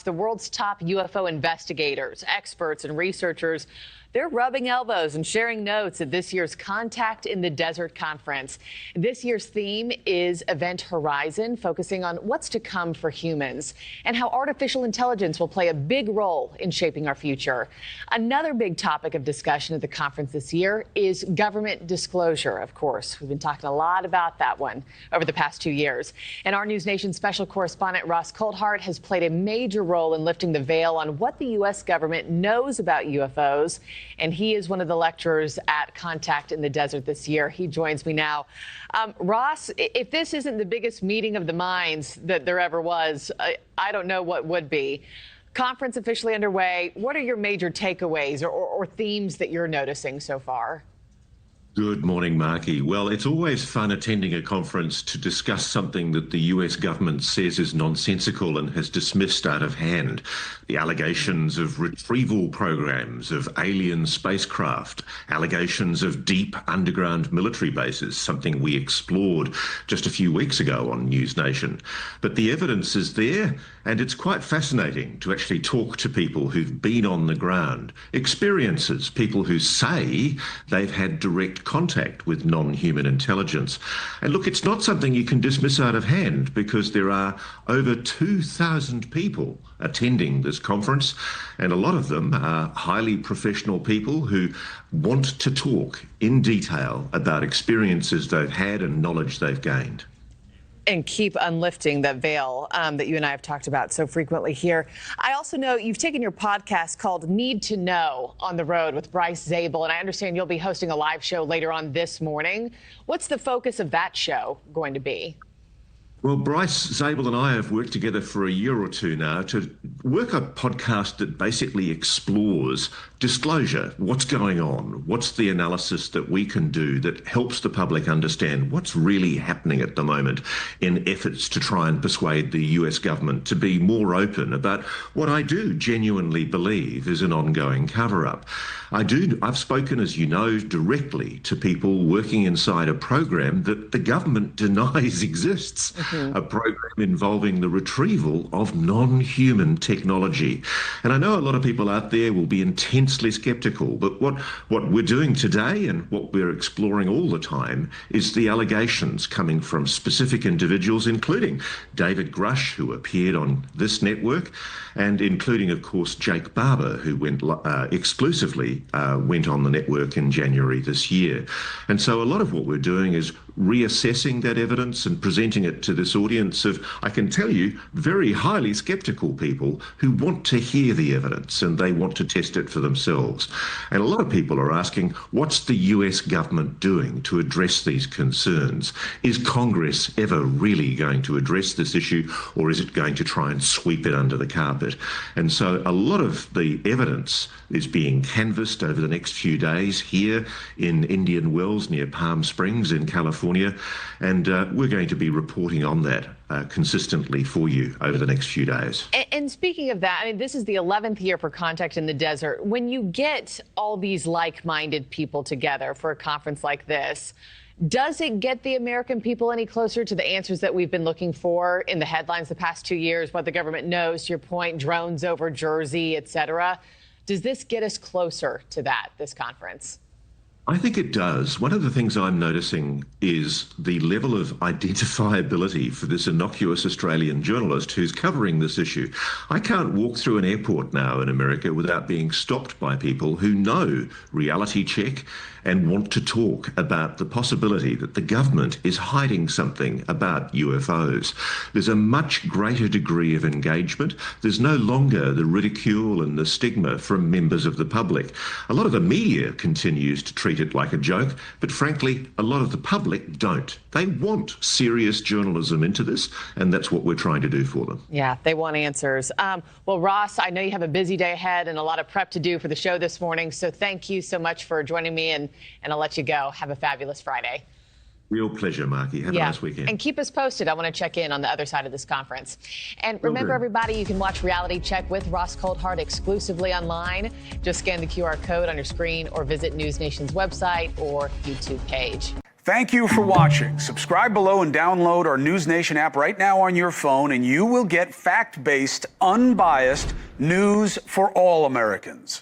The world's top UFO investigators, experts, and researchers, they're rubbing elbows and sharing notes at this year's Contact in the Desert conference. This year's theme is Event Horizon, focusing on what's to come for humans and how artificial intelligence will play a big role in shaping our future. Another big topic of discussion at the conference this year is government disclosure, of course. We've been talking a lot about that one over the past 2 years. And our News Nation special correspondent Ross Coulthart has played a major role in lifting the veil on what the U.S. government knows about UFOs. And he is one of the lecturers at Contact in the Desert this year. He joins me now. Ross, if this isn't the biggest meeting of the minds that there ever was, I don't know what would be. Conference officially underway. What are your major takeaways or themes that you're noticing so far? Good morning, Marky. Well, it's always fun attending a conference to discuss something that the US government says is nonsensical and has dismissed out of hand. The allegations of retrieval programs of alien spacecraft, allegations of deep underground military bases, something we explored just a few weeks ago on News Nation. But the evidence is there, and it's quite fascinating to actually talk to people who've been on the ground, experiences, people who say they've had direct contact with non-human intelligence. And look, it's not something you can dismiss out of hand, because there are over 2,000 people attending this conference, and a lot of them are highly professional people who want to talk in detail about experiences they've had and knowledge they've gained. And keep unlifting that veil that you and I have talked about so frequently here. I also know you've taken your podcast called Need to Know on the road with Bryce Zabel, and I understand you'll be hosting a live show later on this morning. What's the focus of that show going to be? Well, Bryce Zabel and I have worked together for a year or two now to work a podcast that basically explores disclosure. What's going on? What's the analysis that we can do that helps the public understand what's really happening at the moment in efforts to try and persuade the US government to be more open about what I do genuinely believe is an ongoing cover-up. I've spoken, as you know, directly to people working inside a program that the government denies exists. A program involving the retrieval of non-human technology. And I know a lot of people out there will be intensely skeptical, but what we're doing today and what we're exploring all the time is the allegations coming from specific individuals, including David Grush, who appeared on this network, and including, of course, Jake Barber, who went exclusively went on the network in January this year. And so a lot of what we're doing is reassessing that evidence and presenting it to this audience of, I can tell you, very highly skeptical people who want to hear the evidence and they want to test it for themselves. And a lot of people are asking, what's the US government doing to address these concerns? Is Congress ever really going to address this issue, or is it going to try and sweep it under the carpet? And so a lot of the evidence is being canvassed over the next few days here in Indian Wells near Palm Springs in California, and we're going to be reporting on that consistently for you over the next few days. And speaking of that, I mean, this is the 11th year for Contact in the Desert. When you get all these like-minded people together for a conference like this, does it get the American people any closer to the answers that we've been looking for in the headlines the past 2 years, what the government knows, to your point, drones over Jersey, et cetera? Does this get us closer to that, this conference? I think it does. One of the things I'm noticing is the level of identifiability for this innocuous Australian journalist who's covering this issue. I can't walk through an airport now in America without being stopped by people who know Reality Check and want to talk about the possibility that the government is hiding something about UFOs. There's a much greater degree of engagement. There's no longer the ridicule and the stigma from members of the public. A lot of the media continues to treat it like a joke, but frankly, a lot of the public don't. They want serious journalism into this, and that's what we're trying to do for them. Yeah, they want answers. Well, Ross, I know you have a busy day ahead and a lot of prep to do for the show this morning, so thank you so much for joining me, and I'll let you go. Have a fabulous Friday. Real pleasure, Marky. Have a nice weekend. And keep us posted. I want to check in on the other side of this conference. And remember, everybody, you can watch Reality Check with Ross Coulthart exclusively online. Just scan the QR code on your screen or visit News Nation's website or YouTube page. Thank you for watching. Subscribe below and download our News Nation app right now on your phone, and you will get fact-based, unbiased news for all Americans.